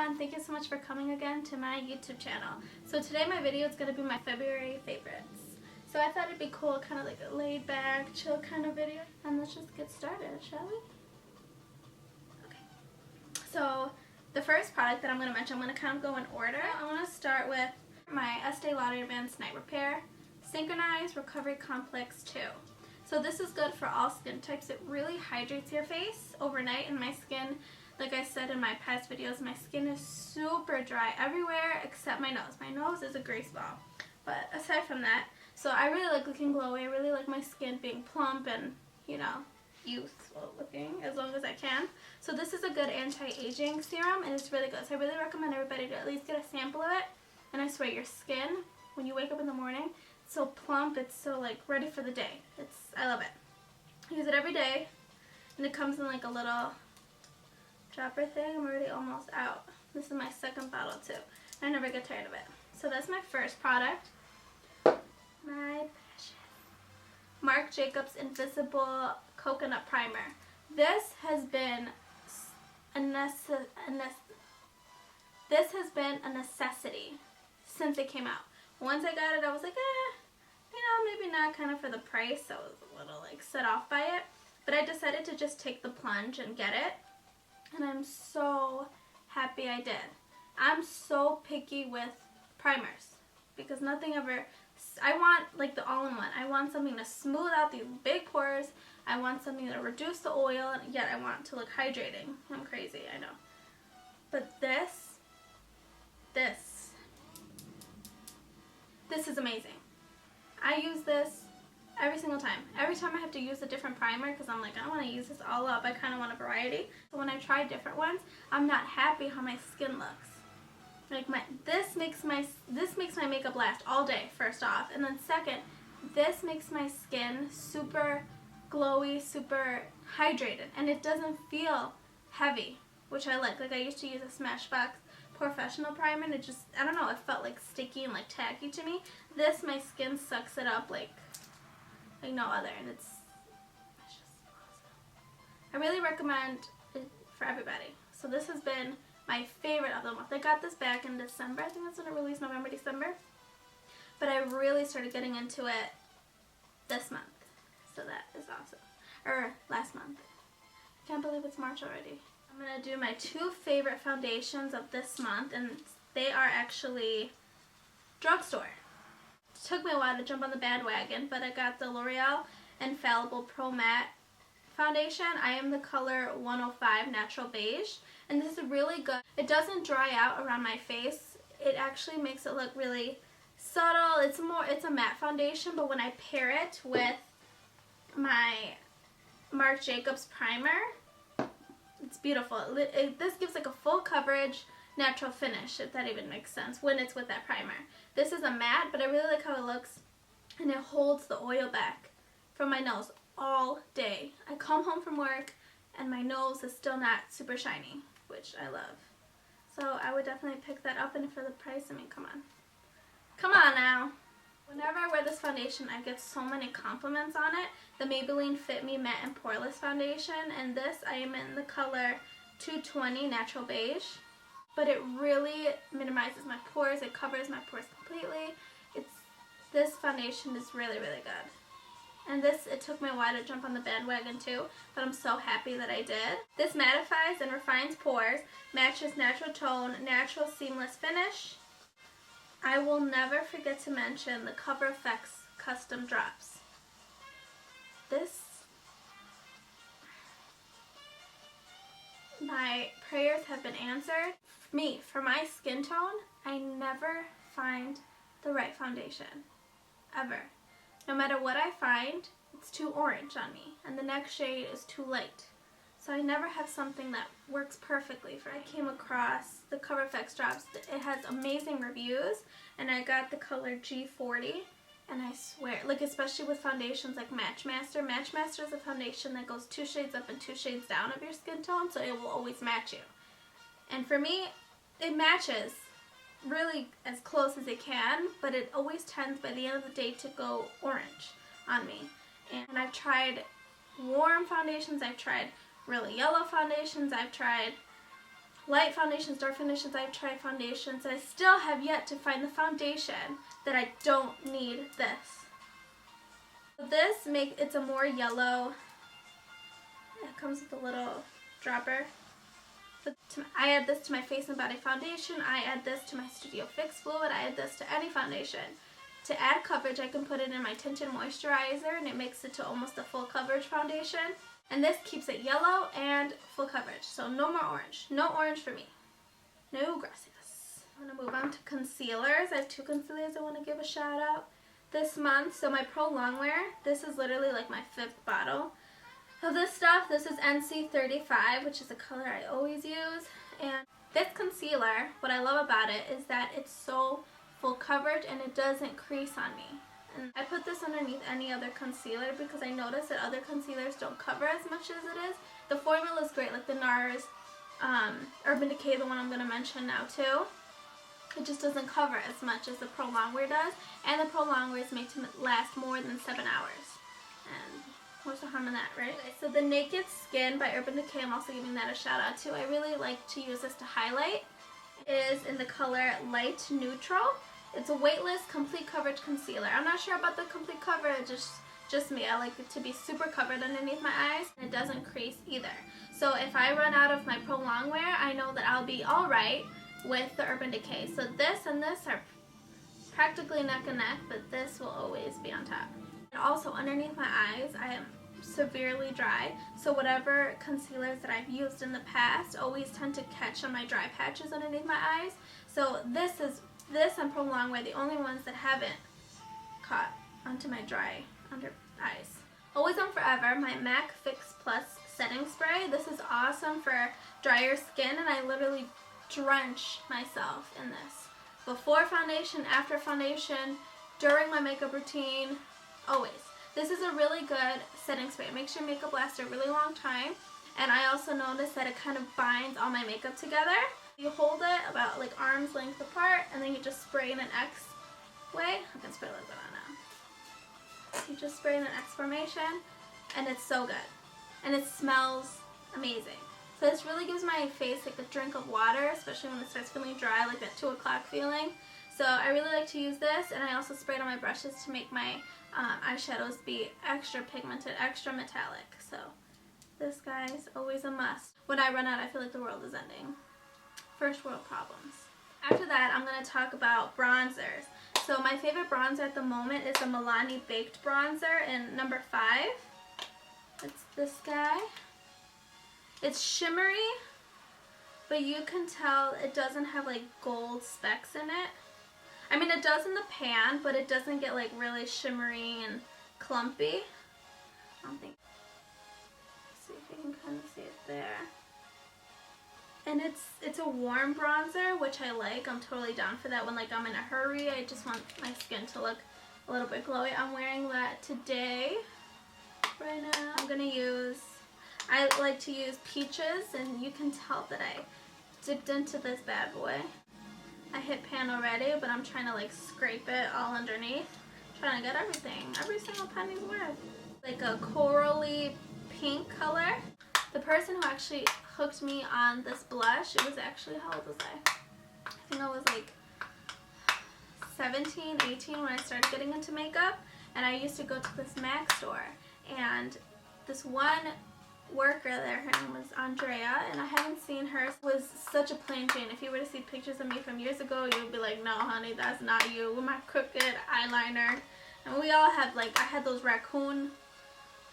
everyone, thank you so much for coming again to my YouTube channel. So today my video is going to be my February favorites. So I thought it'd be cool, kind of like a laid back, chill kind of video. And let's just get started, shall we? Okay. So the first product that I'm going to mention, I'm going to kind of go in order. I want to start with my Estee Lauder Advanced Night Repair Synchronized Recovery Complex 2. So this is good for all skin types. It really hydrates your face overnight, and my skin, like I said in my past videos, my skin is super dry everywhere except my nose. My nose is a grease ball. But aside from that, so I really like looking glowy. I really like my skin being plump and, you know, youthful looking as long as I can. So this is a good anti-aging serum, and it's really good. So I really recommend everybody to at least get a sample of it. And I swear, your skin, when you wake up in the morning, it's so plump, it's so like ready for the day. I love it. I use it every day, and it comes in like a little dropper thing. I'm already almost out. This is my second bottle too. I never get tired of it. So that's my first product. My precious Marc Jacobs Invisible Coconut Primer. This has been a necessity since it came out. Once I got it, I was like, you know, maybe not, kind of for the price. I was a little like set off by it. But I decided to just take the plunge and get it. And I'm so happy I did. I'm so picky with primers because nothing ever, I want like the all-in-one. I want something to smooth out these big pores. I want something to reduce the oil, and yet I want to look hydrating. I'm crazy, I know. But this is amazing. I use this every single time. Every time I have to use a different primer because I'm like, I don't want to use this all up. I kind of want a variety. So when I try different ones, I'm not happy how my skin looks. Like this makes my makeup last all day, first off. And then second, this makes my skin super glowy, super hydrated. And it doesn't feel heavy, which I like. Like I used to use a Smashbox Professional primer, and it just, I don't know, it felt like sticky and like tacky to me. This, my skin sucks it up like no other, and it's just awesome. I really recommend it for everybody. So this has been my favorite of the month. I got this back in December. I think that's when it released, November, December. But I really started getting into it this month. So that is awesome. Or last month. I can't believe it's March already. I'm going to do my two favorite foundations of this month, and they are actually drugstore. It took me a while to jump on the bandwagon, but I got the L'Oreal Infallible Pro Matte Foundation. I am the color 105 Natural Beige, and this is really good. It doesn't dry out around my face. It actually makes it look really subtle. It's a matte foundation, but when I pair it with my Marc Jacobs primer, it's beautiful. This gives like a full coverage natural finish, if that even makes sense, when it's with that primer. This is a matte, but I really like how it looks, and it holds the oil back from my nose all day. I come home from work and my nose is still not super shiny, which I love. So I would definitely pick that up, and for the price, I mean, come on. Come on now. Whenever I wear this foundation, I get so many compliments on it. The Maybelline Fit Me Matte and Pore-less Foundation, and this I am in the color 220 Natural Beige. But it really minimizes my pores. It covers my pores completely. This foundation is really, really good. And it took me a while to jump on the bandwagon too, but I'm so happy that I did. This mattifies and refines pores, matches natural tone, natural seamless finish. I will never forget to mention the Cover Effects Custom Drops. My prayers have been answered. For my skin tone, I never find the right foundation, ever. No matter what I find, it's too orange on me, and the next shade is too light. So I never have something that works perfectly for it. I came across the Cover Effects Drops. It has amazing reviews, and I got the color G40, and I swear, like especially with foundations like Matchmaster. Matchmaster is a foundation that goes 2 shades up and 2 shades down of your skin tone, so it will always match you. And for me, it matches really as close as it can, but it always tends by the end of the day to go orange on me. And I've tried warm foundations, I've tried really yellow foundations, I've tried light foundations, dark foundations. I've tried foundations, and I still have yet to find the foundation that I don't need this. It's a more yellow. It comes with a little dropper. I add this to my face and body foundation. I add this to my Studio Fix fluid. I add this to any foundation. To add coverage, I can put it in my tinted moisturizer, and it makes it to almost a full coverage foundation. And this keeps it yellow and full coverage. So no more orange. No orange for me. No gracias. I'm going to move on to concealers. I have 2 concealers I want to give a shout out this month. So my Pro Longwear, this is literally like my 5th bottle of this stuff. This is NC35, which is the color I always use. And this concealer, what I love about it is that it's so full coverage and it doesn't crease on me. And I put this underneath any other concealer because I noticed that other concealers don't cover as much as it is. The formula is great, like the NARS Urban Decay, the one I'm going to mention now too. It just doesn't cover as much as the Pro Longwear does. And the Pro Longwear is made to last more than 7 hours. And what's the harm in that, right? Okay, so the Naked Skin by Urban Decay, I'm also giving that a shout out to. I really like to use this to highlight. It is in the color Light Neutral. It's a weightless complete coverage concealer. I'm not sure about the complete coverage, just me. I like it to be super covered underneath my eyes, and it doesn't crease either. So if I run out of my Pro Longwear, I know that I'll be alright with the Urban Decay. So this and this are practically neck and neck, but this will always be on top. And also underneath my eyes, I am severely dry, so whatever concealers that I've used in the past always tend to catch on my dry patches underneath my eyes. So this and Pro Longwear, the only ones that haven't caught onto my dry under eyes. Always on Forever, my MAC Fix Plus setting spray. This is awesome for drier skin, and I literally drench myself in this. Before foundation, after foundation, during my makeup routine, always. This is a really good setting spray. It makes your makeup last a really long time, and I also noticed that it kind of binds all my makeup together. You hold it about like arm's length apart, and then you just spray in an X way. I can spray a little bit on now. You just spray in an X formation, and it's so good. And it smells amazing. So this really gives my face like a drink of water, especially when it starts feeling dry, like that 2 o'clock feeling. So I really like to use this, and I also spray it on my brushes to make my eyeshadows be extra pigmented, extra metallic. So this, guys, always a must. When I run out, I feel like the world is ending. First world problems. After that, I'm going to talk about bronzers. So my favorite bronzer at the moment is the Milani Baked Bronzer in number 5. It's this guy. It's shimmery, but you can tell it doesn't have like gold specks in it. I mean, it does in the pan, but it doesn't get like really shimmery and clumpy. I don't think. Let's see if you can kind of see it there. And it's a warm bronzer, which I like. I'm totally down for that when like I'm in a hurry. I just want my skin to look a little bit glowy. I'm wearing that today. Right now, I like to use Peaches, and you can tell that I dipped into this bad boy. I hit pan already, but I'm trying to like scrape it all underneath. Trying to get everything, every single penny's worth. Like a corally pink color. The person who actually hooked me on this blush, it was actually, how old was I? I think I was like 17, 18 when I started getting into makeup, and I used to go to this MAC store, and this one worker there, her name was Andrea, and I haven't seen her, was such a plain Jane. If you were to see pictures of me from years ago, you would be like, no honey, that's not you, with my crooked eyeliner. And we all had like, I had those raccoon,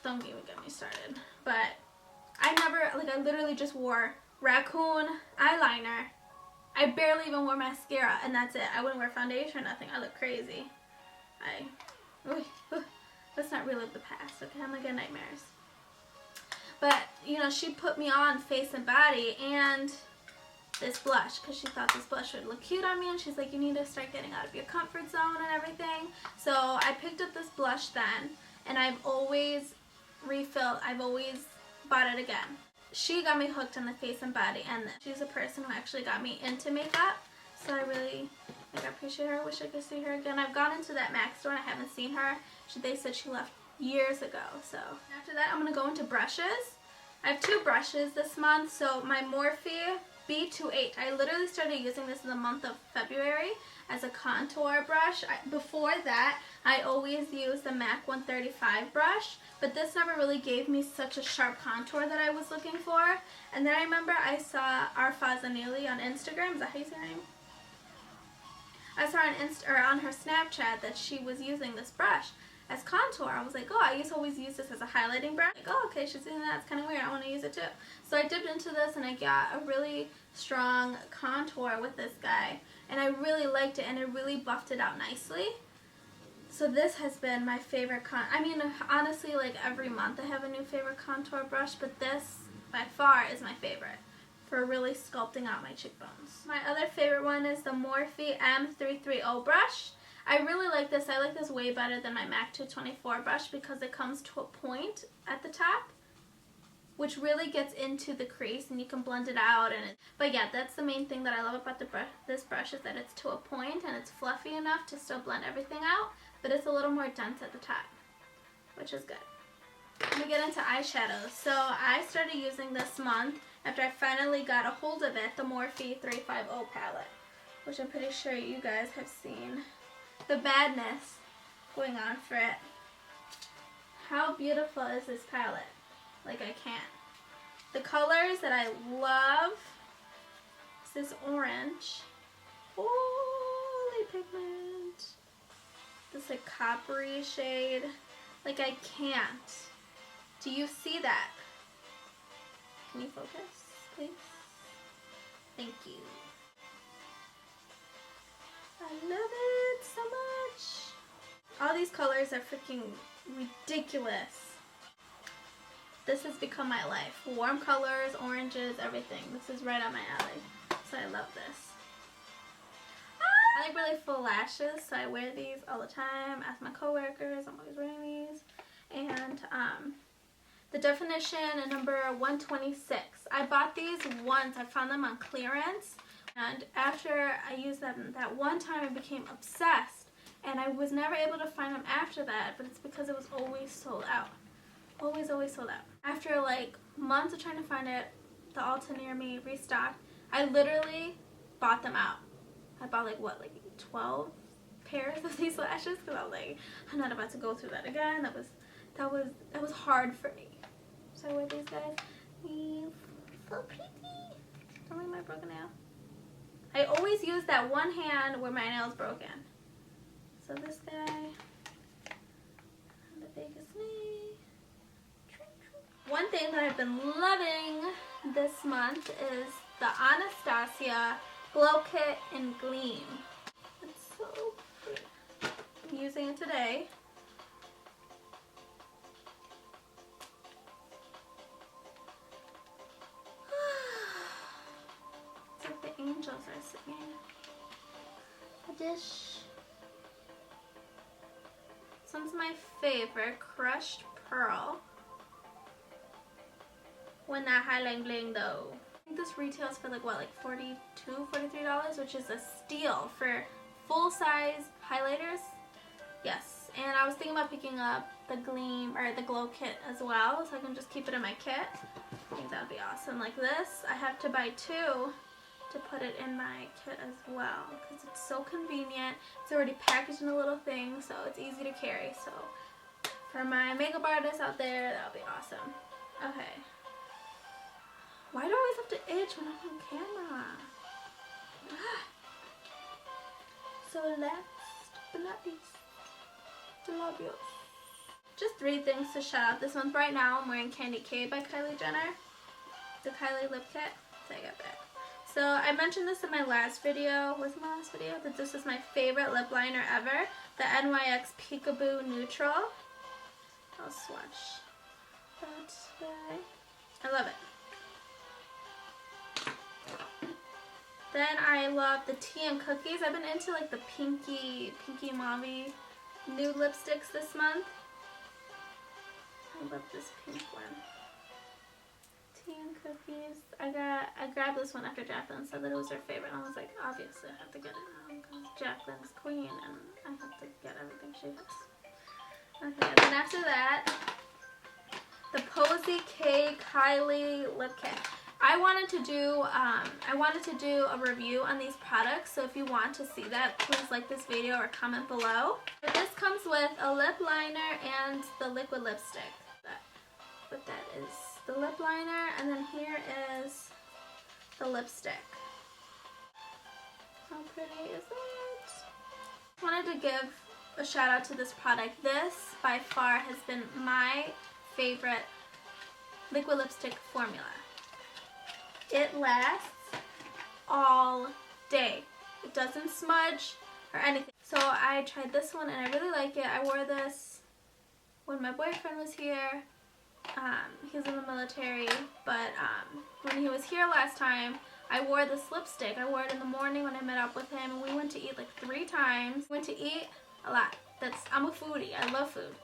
don't even get me started, but I literally just wore raccoon eyeliner. I barely even wore mascara, and that's it. I wouldn't wear foundation or nothing. I look crazy. Let's not relive the past, okay? I'm gonna get nightmares. But, you know, she put me on face and body and this blush because she thought this blush would look cute on me, and she's like, you need to start getting out of your comfort zone and everything. So I picked up this blush then, and I've always bought it again. She got me hooked on the face and body, and she's a person who actually got me into makeup. So I really appreciate her. I wish I could see her again. I've gone into that MAC store and I haven't seen her. They said she left years ago. So after that, I'm going to go into brushes. I have 2 brushes this month. So my Morphe B28. I literally started using this in the month of February as a contour brush. Before that, I always used the MAC 135 brush, but this never really gave me such a sharp contour that I was looking for. And then I remember I saw Arfazanili on Instagram. Is that how you say her name? I saw on her Snapchat that she was using this brush as contour. I was like, oh, I used to always use this as a highlighting brush. Like, oh, okay, she's doing that. It's kind of weird. I want to use it too. So I dipped into this and I got a really strong contour with this guy. And I really liked it and it really buffed it out nicely. So this has been my favorite I mean, honestly, like every month I have a new favorite contour brush, but this by far is my favorite for really sculpting out my cheekbones. My other favorite one is the Morphe M330 brush. I really like this. I like this way better than my MAC 224 brush because it comes to a point at the top, which really gets into the crease and you can blend it out. But yeah, that's the main thing that I love about this brush is that it's to a point and it's fluffy enough to still blend everything out, but it's a little more dense at the top, which is good. Let me get into eyeshadows. So I started using this month, after I finally got a hold of it, the Morphe 350 palette, which I'm pretty sure you guys have seen the badness going on for it. How beautiful is this palette? Like, I can't. The colors that I love is this orange. Holy pigment. This like coppery shade. Like, I can't. Do you see that? Can you focus, please? Thank you. I love it so much. All these colors are freaking ridiculous. This has become my life. Warm colors, oranges, everything. This is right up my alley. So I love this. I like really full lashes, so I wear these all the time. Ask my coworkers, I'm always wearing these. And the Definition number 126. I bought these once. I found them on clearance. And after I used them that one time, I became obsessed. And I was never able to find them after that, but it's because it was always sold out. Always, always sold out. After like months of trying to find it, the Ulta near me restocked. I literally bought them out. I bought like what, like 12 pairs of these lashes because I was like, I'm not about to go through that again. That was hard for me. So I wear these guys. So pretty. Don't like my broken nail. I always use that one hand where my nail's broken. So this guy, the biggest knee. One thing that I've been loving this month is the Anastasia Glow Kit in Gleam. It's so pretty. I'm using it today. It's like the angels are singing. A dish. This one's my favorite, Crushed Pearl. When not highlight bling though. I think this retails for like what, like $42, $43, which is a steal for full-size highlighters. Yes, and I was thinking about picking up the Gleam or the Glow Kit as well, so I can just keep it in my kit. I think that would be awesome. Like this, I have to buy two to put it in my kit as well because it's so convenient. It's already packaged in a little thing, so it's easy to carry. So for my makeup artists out there, that would be awesome. Okay. Why do I always have to itch when I'm on camera? So last but not least, the labios. Just 3 things to shout out this month. Right now I'm wearing Candy K by Kylie Jenner. The Kylie Lip Kit. Take it back. So I mentioned this in my last video. Was it my last video? That this is my favorite lip liner ever. The NYX Peekaboo Neutral. I'll swatch that today. I love it. Then I love the Tea and Cookies. I've been into like the pinky mauve nude lipsticks this month. I love this pink one. Tea and Cookies. I grabbed this one after Jacqueline said that it was her favorite. And I was like, obviously I have to get it now because Jacqueline's queen and I have to get everything she has. Okay, and then after that, the Posie K Kylie Lip Kit. I wanted to do a review on these products, so if you want to see that, please like this video or comment below. But this comes with a lip liner and the liquid lipstick. What that is, the lip liner, and then here is the lipstick. How pretty is it? I wanted to give a shout out to this product. This by far has been my favorite liquid lipstick formula. It lasts all day. It doesn't smudge or anything. So I tried this one and I really like it. I wore this when my boyfriend was here. He was in the military, but when he was here last time, I wore this lipstick. I wore it in the morning when I met up with him, and we went to eat like 3 times. We went to eat a lot. I'm a foodie. I love food.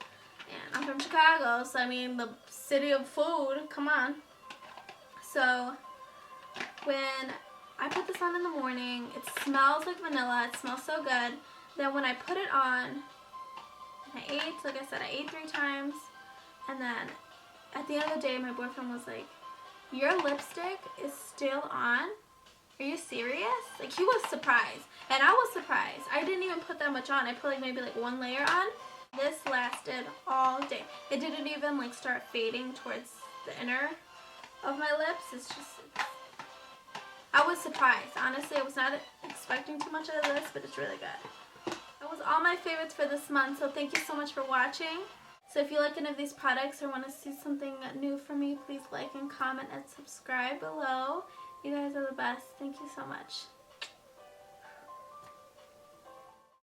And I'm from Chicago, so I mean, the city of food, come on. So when I put this on in the morning, it smells like vanilla. It smells so good. Then when I put it on, I ate, like I said, I ate 3 times, and then at the end of the day, my boyfriend was like, "Your lipstick is still on? Are you serious?" Like, he was surprised. And I was surprised. I didn't even put that much on. I put like maybe like 1 layer on. This lasted all day. It didn't even like start fading towards the inner of my lips. It's just, I was surprised. Honestly, I was not expecting too much out of this, but it's really good. That was all my favorites for this month, so thank you so much for watching. So if you like any of these products or want to see something new from me, please like and comment and subscribe below. You guys are the best. Thank you so much.